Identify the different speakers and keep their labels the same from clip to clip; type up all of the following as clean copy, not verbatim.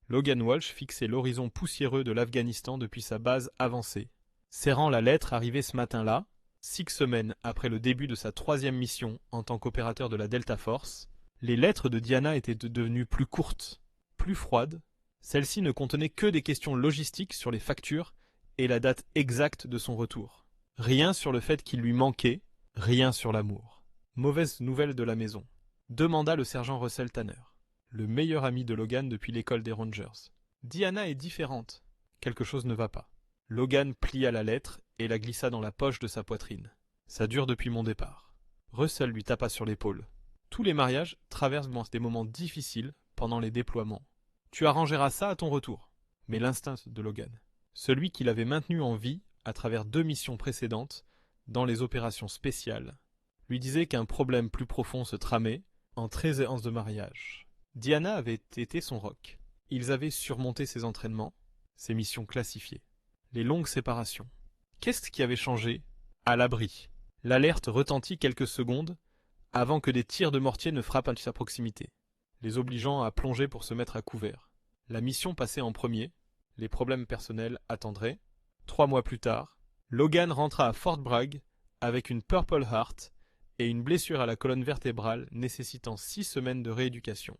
Speaker 1: Logan Walsh fixait l'horizon poussiéreux de l'Afghanistan depuis sa base avancée. Serrant la lettre arrivée ce matin-là, 6 semaines après le début de sa 3e mission en tant qu'opérateur de la Delta Force, les lettres de Diana étaient devenues plus courtes, plus froides. Celles-ci ne contenaient que des questions logistiques sur les factures et la date exacte de son retour. Rien sur le fait qu'il lui manquait, rien sur l'amour. Mauvaise nouvelle de la maison, demanda le sergent Russell Tanner, le meilleur ami de Logan depuis l'école des Rangers. Diana est différente. Quelque chose ne va pas. Logan plia la lettre et la glissa dans la poche de sa poitrine. Ça dure depuis mon départ. Russell lui tapa sur l'épaule. Tous les mariages traversent des moments difficiles pendant les déploiements. Tu arrangeras ça à ton retour. Mais l'instinct de Logan, celui qui l'avait maintenu en vie à travers 2 missions précédentes dans les opérations spéciales, lui disait qu'un problème plus profond se tramait en 13 séances de mariage. Diana avait été son roc. Ils avaient surmonté ses entraînements, ses missions classifiées, les longues séparations. Qu'est-ce qui avait changé? À l'abri. L'alerte retentit quelques secondes avant que des tirs de mortier ne frappent à sa proximité, les obligeant à plonger pour se mettre à couvert. La mission passait en premier, les problèmes personnels attendraient. 3 mois plus tard, Logan rentra à Fort Bragg avec une Purple Heart et une blessure à la colonne vertébrale nécessitant 6 semaines de rééducation.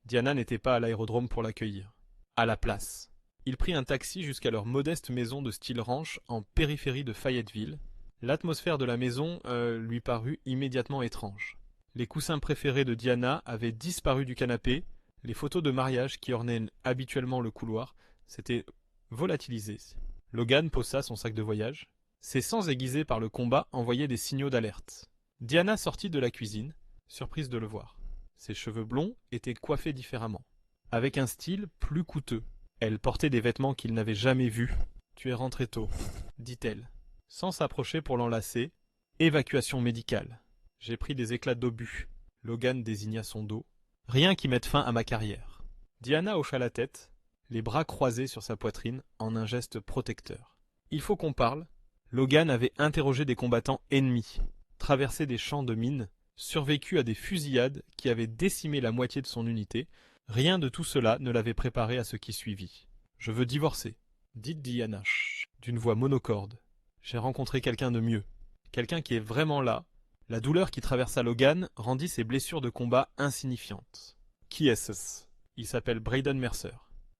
Speaker 1: Diana n'était pas à l'aérodrome pour l'accueillir. À la place, il prit un taxi jusqu'à leur modeste maison de style ranch en périphérie de Fayetteville. L'atmosphère de la maison lui parut immédiatement étrange. Les coussins préférés de Diana avaient disparu du canapé, les photos de mariage qui ornaient habituellement le couloir s'étaient volatilisées. Logan posa son sac de voyage. Ses sens aiguisés par le combat envoyaient des signaux d'alerte. Diana sortit de la cuisine, surprise de le voir. Ses cheveux blonds étaient coiffés différemment, avec un style plus coûteux. Elle portait des vêtements qu'il n'avait jamais vus. « Tu es rentré tôt, » dit-elle, sans s'approcher pour l'enlacer. Évacuation médicale. J'ai pris des éclats d'obus. Logan désigna son dos. Rien qui mette fin à ma carrière. Diana hocha la tête, les bras croisés sur sa poitrine en un geste protecteur. Il faut qu'on parle. Logan avait interrogé des combattants ennemis, traversé des champs de mines, survécu à des fusillades qui avaient décimé la moitié de son unité. Rien de tout cela ne l'avait préparé à ce qui suivit. « Je veux divorcer », dit Diana, d'une voix monocorde. « J'ai rencontré quelqu'un de mieux, quelqu'un qui est vraiment là. » La douleur qui traversa Logan rendit ses blessures de combat insignifiantes. « Qui est-ce » ? Il s'appelle Braden Mercer.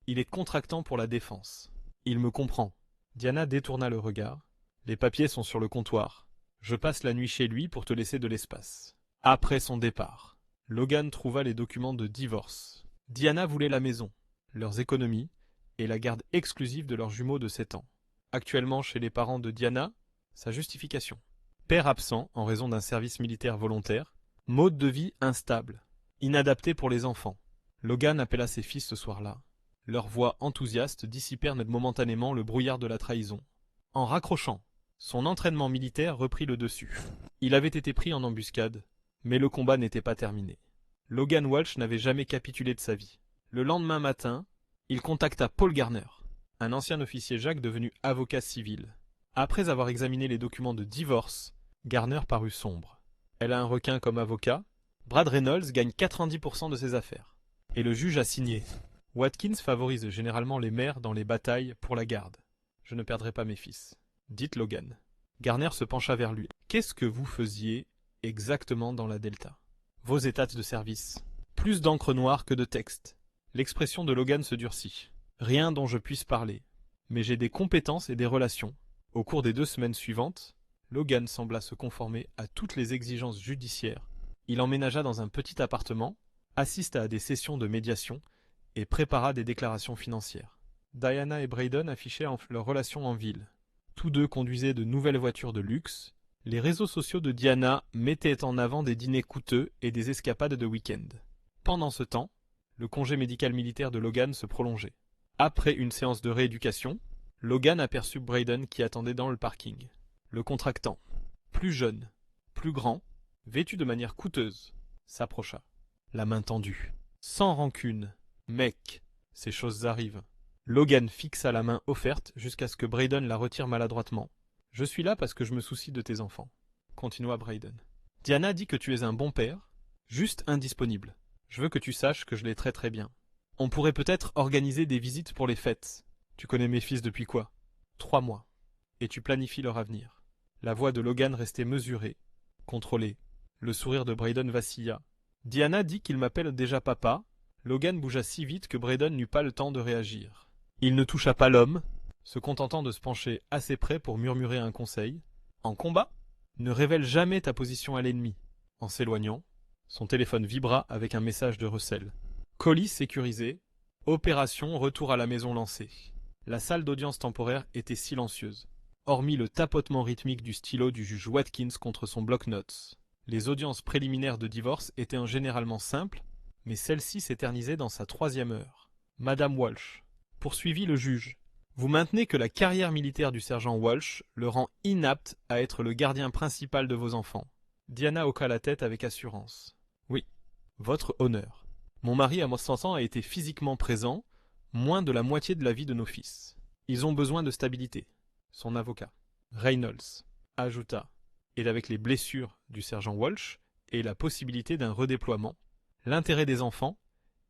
Speaker 1: Il est contractant pour la défense. Il me comprend. Diana détourna le regard. Les papiers sont sur le comptoir. Je passe la nuit chez lui pour te laisser de l'espace. Après son départ, Logan trouva les documents de divorce. Diana voulait la maison, leurs économies et la garde exclusive de leurs jumeaux de 7 ans. Actuellement chez les parents de Diana, sa justification. Père absent en raison d'un service militaire volontaire, mode de vie instable, inadapté pour les enfants. Logan appela ses fils ce soir-là. Leurs voix enthousiastes dissipèrent momentanément le brouillard de la trahison. En raccrochant, son entraînement militaire reprit le dessus. Il avait été pris en embuscade, mais le combat n'était pas terminé. Logan Walsh n'avait jamais capitulé de sa vie. Le lendemain matin, il contacta Paul Garner, un ancien officier Jacques devenu avocat civil. Après avoir examiné les documents de divorce, Garner parut sombre. Elle a un requin comme avocat. Brad Reynolds gagne 90% de ses affaires. Et le juge a signé. Watkins favorise généralement les mères dans les batailles pour la garde. Je ne perdrai pas mes fils. Dites Logan. Garner se pencha vers lui. Qu'est-ce que vous faisiez exactement dans la Delta? Vos états de service. Plus d'encre noire que de texte. L'expression de Logan se durcit. Rien dont je puisse parler. Mais j'ai des compétences et des relations. Au cours des 2 semaines suivantes, Logan sembla se conformer à toutes les exigences judiciaires. Il emménagea dans un petit appartement, assista à des sessions de médiation et prépara des déclarations financières. Diana et Braden affichaient leur relation en ville. Tous deux conduisaient de nouvelles voitures de luxe. Les réseaux sociaux de Diana mettaient en avant des dîners coûteux et des escapades de week-end. Pendant ce temps, le congé médical militaire de Logan se prolongeait. Après une séance de rééducation, Logan aperçut Braden qui attendait dans le parking. Le contractant, plus jeune, plus grand, vêtu de manière coûteuse, s'approcha, la main tendue. Sans rancune, mec, ces choses arrivent. Logan fixa la main offerte jusqu'à ce que Braden la retire maladroitement. Je suis là parce que je me soucie de tes enfants, continua Braden. Diana dit que tu es un bon père, juste indisponible. Je veux que tu saches que je les traiterai bien. On pourrait peut-être organiser des visites pour les fêtes. Tu connais mes fils depuis quoi? 3 mois. Et tu planifies leur avenir. La voix de Logan restait mesurée, contrôlée. Le sourire de Brayden vacilla. Diana dit qu'il m'appelle déjà papa. Logan bougea si vite que Brayden n'eut pas le temps de réagir. Il ne toucha pas l'homme, se contentant de se pencher assez près pour murmurer un conseil. En combat, ne révèle jamais ta position à l'ennemi. En s'éloignant, son téléphone vibra avec un message de Russell. Colis sécurisé. Opération retour à la maison lancée. La salle d'audience temporaire était silencieuse, hormis le tapotement rythmique du stylo du juge Watkins contre son bloc-notes. Les audiences préliminaires de divorce étaient généralement simples, mais celle-ci s'éternisait dans sa 3e heure. Madame Walsh, poursuivit le juge. Vous maintenez que la carrière militaire du sergent Walsh le rend inapte à être le gardien principal de vos enfants. Diana hoqua la tête avec assurance. Oui, votre honneur. Mon mari à 100 ans a été physiquement présent, moins de la moitié de la vie de nos fils. Ils ont besoin de stabilité. Son avocat, Reynolds, ajouta, et avec les blessures du sergent Walsh et la possibilité d'un redéploiement, l'intérêt des enfants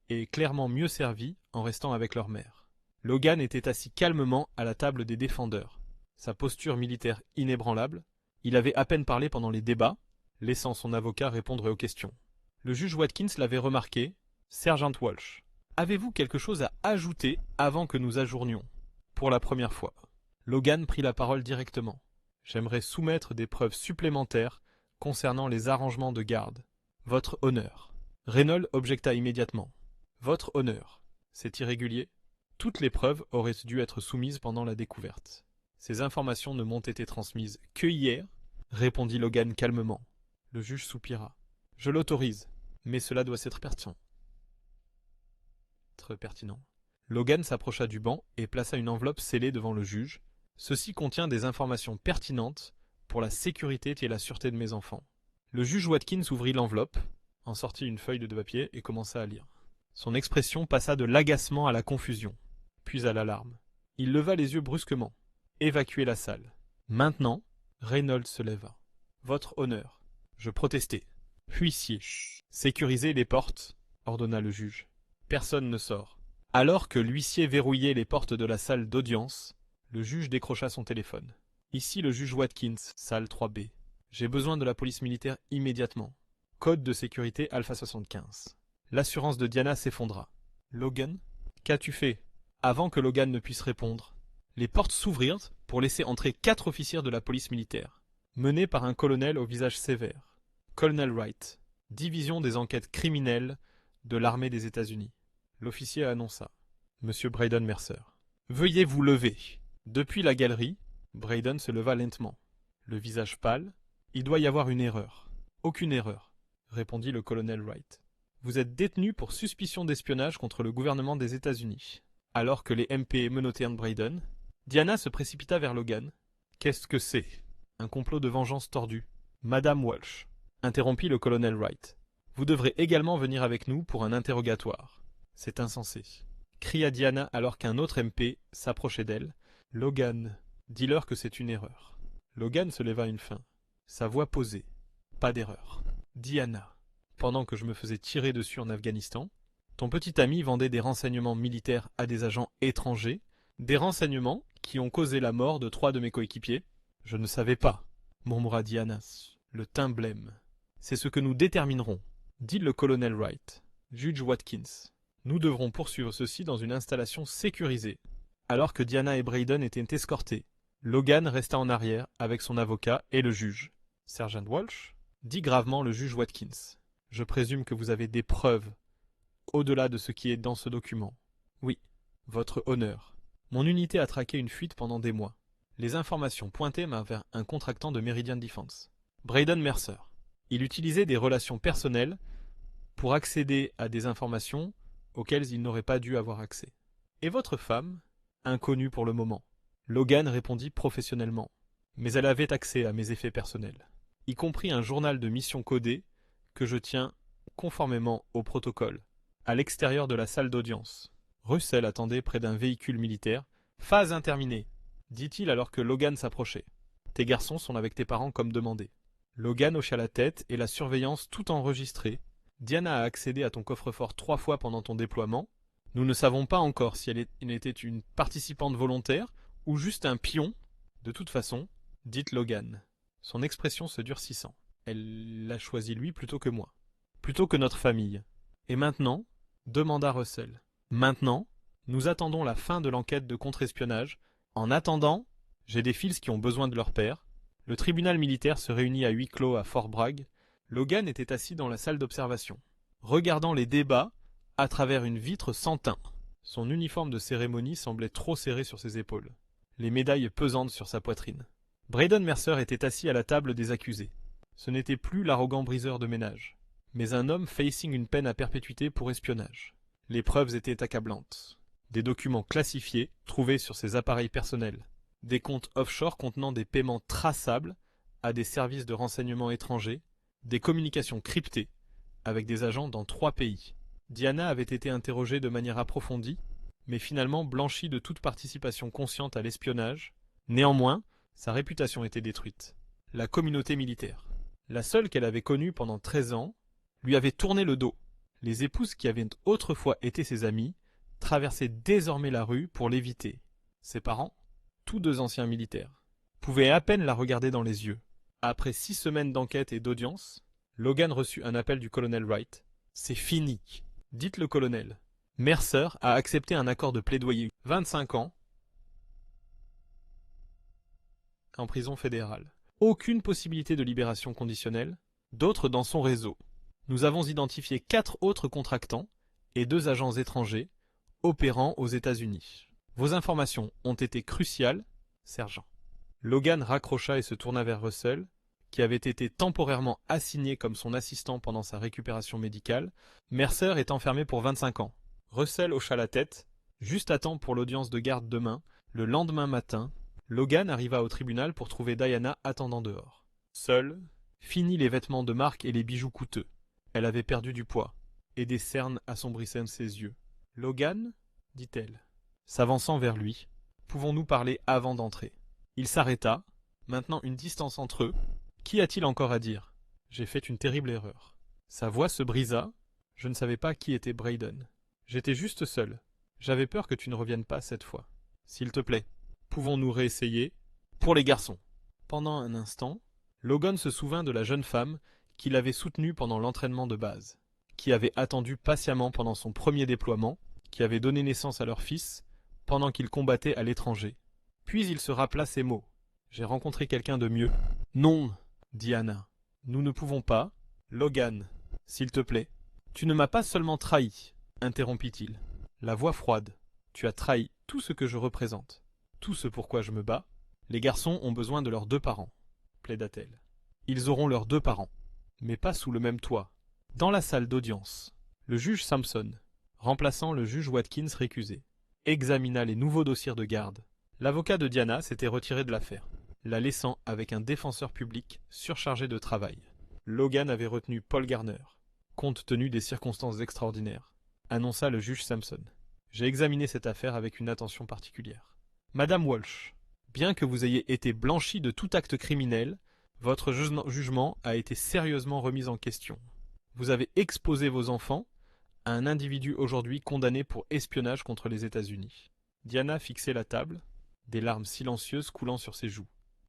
Speaker 1: est clairement mieux servi en restant avec leur mère. Logan était assis calmement à la table des défendeurs, sa posture militaire inébranlable. Il avait à peine parlé pendant les débats, laissant son avocat répondre aux questions. Le juge Watkins l'avait remarqué. Sergent Walsh, avez-vous quelque chose à ajouter avant que nous ajournions? Pour la première fois, Logan prit la parole directement. J'aimerais soumettre des preuves supplémentaires concernant les arrangements de garde. Votre honneur. Reynolds objecta immédiatement. Votre honneur. C'est irrégulier. Toutes les preuves auraient dû être soumises pendant la découverte. Ces informations ne m'ont été transmises que hier, répondit Logan calmement. Le juge soupira. Je l'autorise, mais cela doit être pertinent. Pertinent. Logan s'approcha du banc et plaça une enveloppe scellée devant le juge. Ceci contient des informations pertinentes pour la sécurité et la sûreté de mes enfants. Le juge Watkins ouvrit l'enveloppe, en sortit une feuille de papier et commença à lire. Son expression passa de l'agacement à la confusion, puis à l'alarme. Il leva les yeux brusquement. Évacuez la salle. Maintenant, Reynolds se leva. Votre honneur. Je protestai. Huissier. Sécurisez les portes, ordonna le juge. Personne ne sort. Alors que l'huissier verrouillait les portes de la salle d'audience, le juge décrocha son téléphone. Ici le juge Watkins, salle 3B. J'ai besoin de la police militaire immédiatement. Code de sécurité Alpha 75. L'assurance de Diana s'effondra. Logan? Qu'as-tu fait? Avant que Logan ne puisse répondre, les portes s'ouvrirent pour laisser entrer 4 officiers de la police militaire, menés par un colonel au visage sévère. Colonel Wright, division des enquêtes criminelles de l'armée des États-Unis. L'officier annonça. Monsieur Brayden Mercer. Veuillez vous lever. Depuis la galerie, Brayden se leva lentement. Le visage pâle. Il doit y avoir une erreur. Aucune erreur, répondit le colonel Wright. Vous êtes détenu pour suspicion d'espionnage contre le gouvernement des États-Unis. Alors que les MP menottèrent Brayden, Diana se précipita vers Logan. Qu'est-ce que c'est? Un complot de vengeance tordu. Madame Walsh, interrompit le colonel Wright. Vous devrez également venir avec nous pour un interrogatoire. C'est insensé, cria Diana alors qu'un autre MP s'approchait d'elle. Logan, dis-leur que c'est une erreur. Logan se leva une fin. Sa voix posée. Pas d'erreur. Diana, pendant que je me faisais tirer dessus en Afghanistan, ton petit ami vendait des renseignements militaires à des agents étrangers, des renseignements qui ont causé la mort de 3 de mes coéquipiers. Je ne savais pas, murmura Diana, le teint blême. C'est ce que nous déterminerons, dit le colonel Wright. Juge Watkins, nous devrons poursuivre ceci dans une installation sécurisée. Alors que Diana et Brayden étaient escortés, Logan resta en arrière avec son avocat et le juge. Sergent Walsh, dit gravement le juge Watkins. Je présume que vous avez des preuves au-delà de ce qui est dans ce document. Oui, votre honneur. Mon unité a traqué une fuite pendant des mois. Les informations pointaient vers un contractant de Meridian Defense, Brayden Mercer. Il utilisait des relations personnelles pour accéder à des informations auxquelles il n'aurait pas dû avoir accès. Et votre femme? Inconnue pour le moment. Logan répondit professionnellement. Mais elle avait accès à mes effets personnels, y compris un journal de mission codé que je tiens, conformément au protocole, à l'extérieur de la salle d'audience. Russell attendait près d'un véhicule militaire. Phase interminée, dit-il alors que Logan s'approchait. Tes garçons sont avec tes parents comme demandé. Logan hocha la tête et la surveillance tout enregistrée. Diana a accédé à ton coffre-fort 3 fois pendant ton déploiement. Nous ne savons pas encore si elle était une participante volontaire ou juste un pion. De toute façon, dit Logan, son expression se durcissant. Elle l'a choisi lui plutôt que moi. Plutôt que notre famille. Et maintenant, demanda Russell. Maintenant, nous attendons la fin de l'enquête de contre-espionnage. En attendant, j'ai des fils qui ont besoin de leur père. Le tribunal militaire se réunit à huis clos à Fort Bragg. Logan était assis dans la salle d'observation, regardant les débats à travers une vitre sans teint. Son uniforme de cérémonie semblait trop serré sur ses épaules, les médailles pesantes sur sa poitrine. Braden Mercer était assis à la table des accusés. Ce n'était plus l'arrogant briseur de ménage, mais un homme facing une peine à perpétuité pour espionnage. Les preuves étaient accablantes. Des documents classifiés trouvés sur ses appareils personnels, des comptes offshore contenant des paiements traçables à des services de renseignement étrangers, des communications cryptées avec des agents dans 3 pays. Diana avait été interrogée de manière approfondie, mais finalement blanchie de toute participation consciente à l'espionnage. Néanmoins, sa réputation était détruite. La communauté militaire, la seule qu'elle avait connue pendant 13 ans, lui avait tourné le dos. Les épouses qui avaient autrefois été ses amies traversaient désormais la rue pour l'éviter. Ses parents, tous 2 anciens militaires, pouvaient à peine la regarder dans les yeux. Après 6 semaines d'enquête et d'audience, Logan reçut un appel du colonel Wright. « C'est fini !» dit le colonel. Mercer a accepté un accord de plaidoyer. 25 ans en prison fédérale. Aucune possibilité de libération conditionnelle, d'autres dans son réseau. Nous avons identifié 4 autres contractants et 2 agents étrangers opérant aux États-Unis. Vos informations ont été cruciales, sergent. Logan raccrocha et se tourna vers Russell, qui avait été temporairement assigné comme son assistant pendant sa récupération médicale. Mercer est enfermé pour 25 ans. Russell hocha la tête, juste à temps pour l'audience de garde demain. Le lendemain matin, Logan arriva au tribunal pour trouver Diana attendant dehors. Seule, fini les vêtements de marque et les bijoux coûteux. Elle avait perdu du poids, et des cernes assombrissaient ses yeux. « Logan » dit-elle, s'avançant vers lui. « Pouvons-nous parler avant d'entrer » Il s'arrêta, maintenant une distance entre eux. Qu'y a-t-il encore à dire? J'ai fait une terrible erreur. Sa voix se brisa. Je ne savais pas qui était Braden. J'étais juste seul. J'avais peur que tu ne reviennes pas cette fois. S'il te plaît, pouvons-nous réessayer? Pour les garçons. Pendant un instant, Logan se souvint de la jeune femme qui l'avait soutenu pendant l'entraînement de base, qui avait attendu patiemment pendant son premier déploiement, qui avait donné naissance à leur fils pendant qu'il combattait à l'étranger. Puis il se rappela ces mots. J'ai rencontré quelqu'un de mieux. Non, dit Anna. Nous ne pouvons pas. Logan, s'il te plaît. Tu ne m'as pas seulement trahi, interrompit-il. La voix froide. Tu as trahi tout ce que je représente. Tout ce pourquoi je me bats. Les garçons ont besoin de leurs 2 parents, plaida-t-elle. Ils auront leurs 2 parents, mais pas sous le même toit. Dans la salle d'audience, le juge Sampson, remplaçant le juge Watkins récusé, examina les nouveaux dossiers de garde. L'avocat de Diana s'était retiré de l'affaire, la laissant avec un défenseur public surchargé de travail. Logan avait retenu Paul Garner, compte tenu des circonstances extraordinaires, annonça le juge Sampson. J'ai examiné cette affaire avec une attention particulière. Madame Walsh, bien que vous ayez été blanchie de tout acte criminel, votre jugement a été sérieusement remis en question. Vous avez exposé vos enfants à un individu aujourd'hui condamné pour espionnage contre les États-Unis. Diana fixait la table, des larmes silencieuses coulant sur ses joues.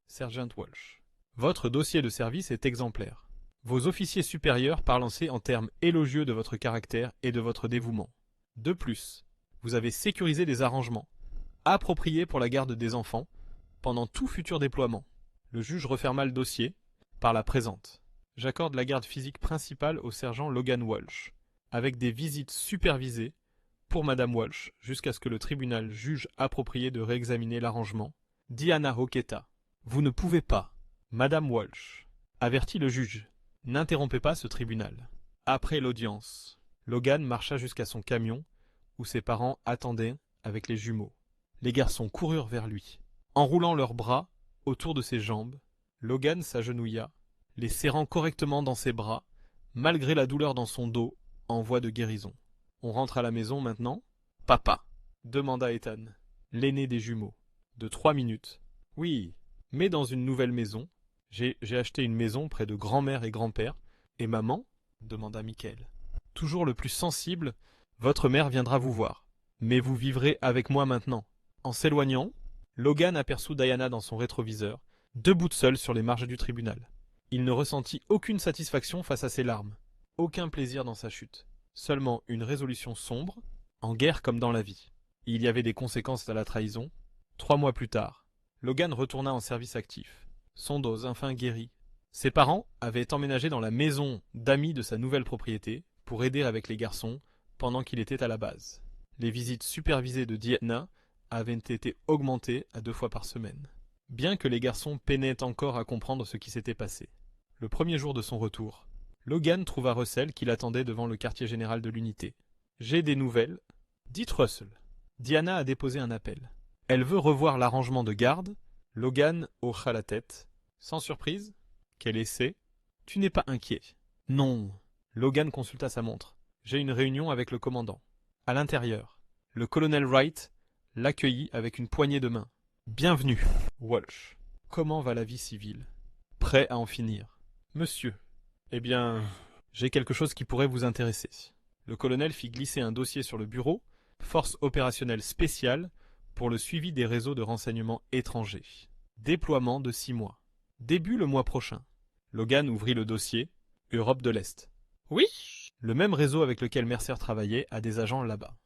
Speaker 1: Sergent Walsh. Votre dossier de service est exemplaire. Vos officiers supérieurs parlent en termes élogieux de votre caractère et de votre dévouement. De plus, vous avez sécurisé des arrangements, appropriés pour la garde des enfants, pendant tout futur déploiement. Le juge referma le dossier par la présente. J'accorde la garde physique principale au sergent Logan Walsh, avec des visites supervisées pour Madame Walsh jusqu'à ce que le tribunal juge approprié de réexaminer l'arrangement. Diana Hocketa. Vous ne pouvez pas. Madame Walsh, avertit le juge. N'interrompez pas ce tribunal. Après l'audience, Logan marcha jusqu'à son camion où ses parents attendaient avec les jumeaux. Les garçons coururent vers lui. Enroulant leurs bras autour de ses jambes, Logan s'agenouilla, les serrant correctement dans ses bras, malgré la douleur dans son dos, en voie de guérison. On rentre à la maison maintenant? Papa, demanda Ethan, l'aîné des jumeaux, de 3 minutes. Oui, mais dans une nouvelle maison. J'ai acheté une maison près de grand-mère et grand-père. Et maman? Demanda Michael. Toujours le plus sensible, votre mère viendra vous voir. Mais vous vivrez avec moi maintenant. En s'éloignant, Logan aperçut Diana dans son rétroviseur, debout seule sur les marges du tribunal. Il ne ressentit aucune satisfaction face à ses larmes, aucun plaisir dans sa chute, seulement une résolution sombre, en guerre comme dans la vie. Il y avait des conséquences à la trahison. 3 mois plus tard, Logan retourna en service actif, son dos enfin guéri. Ses parents avaient emménagé dans la maison d'amis de sa nouvelle propriété pour aider avec les garçons pendant qu'il était à la base. Les visites supervisées de Diana avaient été augmentées à 2 fois par semaine, bien que les garçons peinaient encore à comprendre ce qui s'était passé. Le premier jour de son retour, Logan trouva Russell qui l'attendait devant le quartier général de l'unité. « J'ai des nouvelles. » Dites Russell. Diana a déposé un appel. Elle veut revoir l'arrangement de garde. Logan hocha la tête. Sans surprise. Quel essai? Tu n'es pas inquiet. Non. Logan consulta sa montre. J'ai une réunion avec le commandant. À l'intérieur, le colonel Wright l'accueillit avec une poignée de main. Bienvenue, Walsh. Comment va la vie civile? Prêt à en finir. Monsieur. Eh bien, j'ai quelque chose qui pourrait vous intéresser. Le colonel fit glisser un dossier sur le bureau, force opérationnelle spéciale pour le suivi des réseaux de renseignements étrangers. Déploiement de 6 mois. Début le mois prochain. Logan ouvrit le dossier. Europe de l'Est. Oui. Le même réseau avec lequel Mercer travaillait a des agents là-bas.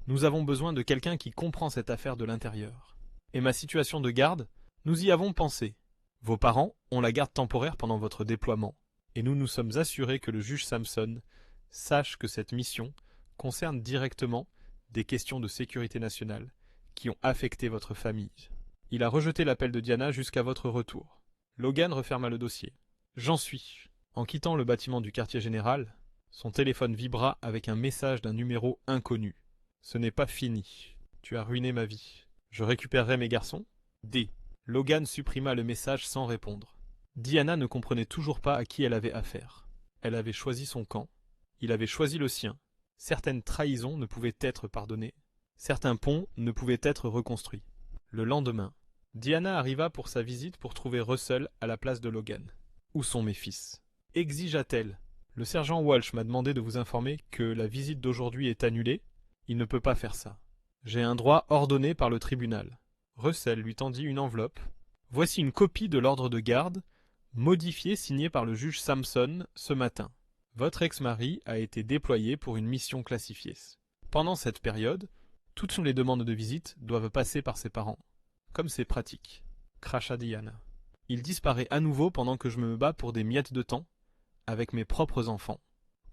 Speaker 1: Nous avons besoin de quelqu'un qui comprend cette affaire de l'intérieur. Et ma situation de garde, nous y avons pensé. Vos parents ont la garde temporaire pendant votre déploiement, et nous nous sommes assurés que le juge Sampson sache que cette mission concerne directement des questions de sécurité nationale qui ont affecté votre famille. Il a rejeté l'appel de Diana jusqu'à votre retour. Logan referma le dossier. J'en suis. En quittant le bâtiment du quartier général, son téléphone vibra avec un message d'un numéro inconnu. Ce n'est pas fini. Tu as ruiné ma vie. Je récupérerai mes garçons? D. Logan supprima le message sans répondre. Diana ne comprenait toujours pas à qui elle avait affaire. Elle avait choisi son camp. Il avait choisi le sien. Certaines trahisons ne pouvaient être pardonnées. Certains ponts ne pouvaient être reconstruits. Le lendemain, Diana arriva pour sa visite pour trouver Russell à la place de Logan. Où sont mes fils? Exigea-t-elle. Le sergent Walsh m'a demandé de vous informer que la visite d'aujourd'hui est annulée. Il ne peut pas faire ça. J'ai un droit ordonné par le tribunal. Russell lui tendit une enveloppe. Voici une copie de l'ordre de garde, modifiée signée par le juge Sampson ce matin. Votre ex-mari a été déployé pour une mission classifiée. Pendant cette période, toutes les demandes de visite doivent passer par ses parents. Comme c'est pratique, cracha Diana. Il disparaît à nouveau pendant que je me bats pour des miettes de temps avec mes propres enfants.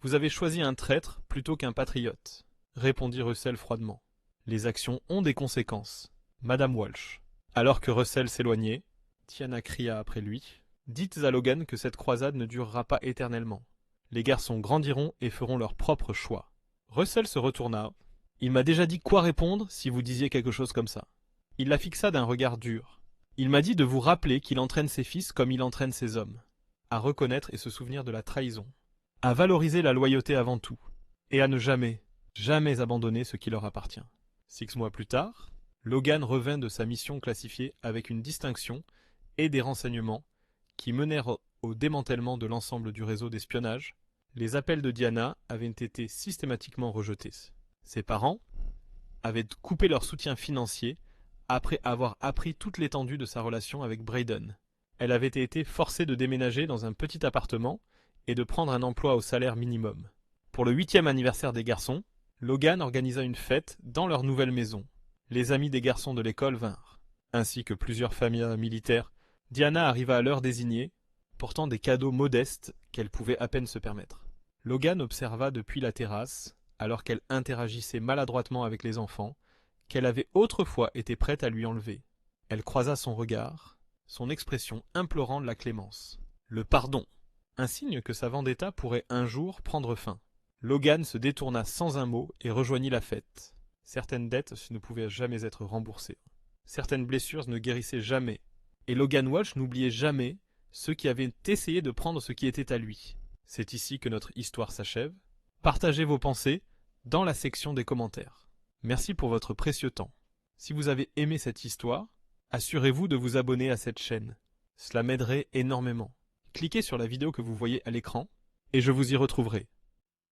Speaker 1: Vous avez choisi un traître plutôt qu'un patriote, répondit Russell froidement. Les actions ont des conséquences. Madame Walsh. Alors que Russell s'éloignait, Diana cria après lui. Dites à Logan que cette croisade ne durera pas éternellement. Les garçons grandiront et feront leur propre choix. Russell se retourna. Il m'a déjà dit quoi répondre si vous disiez quelque chose comme ça. Il la fixa d'un regard dur. Il m'a dit de vous rappeler qu'il entraîne ses fils comme il entraîne ses hommes. À reconnaître et se souvenir de la trahison. À valoriser la loyauté avant tout. Et à ne jamais, jamais abandonner ce qui leur appartient. 6 mois plus tard, Logan revint de sa mission classifiée avec une distinction et des renseignements qui menèrent au démantèlement de l'ensemble du réseau d'espionnage. Les appels de Diana avaient été systématiquement rejetés. Ses parents avaient coupé leur soutien financier après avoir appris toute l'étendue de sa relation avec Braden. Elle avait été forcée de déménager dans un petit appartement et de prendre un emploi au salaire minimum. Pour le 8e anniversaire des garçons, Logan organisa une fête dans leur nouvelle maison. Les amis des garçons de l'école vinrent, ainsi que plusieurs familles militaires. Diana arriva à l'heure désignée, portant des cadeaux modestes qu'elle pouvait à peine se permettre. Logan observa depuis la terrasse, alors qu'elle interagissait maladroitement avec les enfants, qu'elle avait autrefois été prête à lui enlever. Elle croisa son regard, son expression implorant la clémence. Le pardon, un signe que sa vendetta pourrait un jour prendre fin. Logan se détourna sans un mot et rejoignit la fête. Certaines dettes ne pouvaient jamais être remboursées. Certaines blessures ne guérissaient jamais. Et Logan Walsh n'oubliait jamais ceux qui avaient essayé de prendre ce qui était à lui. C'est ici que notre histoire s'achève. Partagez vos pensées dans la section des commentaires. Merci pour votre précieux temps. Si vous avez aimé cette histoire, assurez-vous de vous abonner à cette chaîne. Cela m'aiderait énormément. Cliquez sur la vidéo que vous voyez à l'écran et je vous y retrouverai.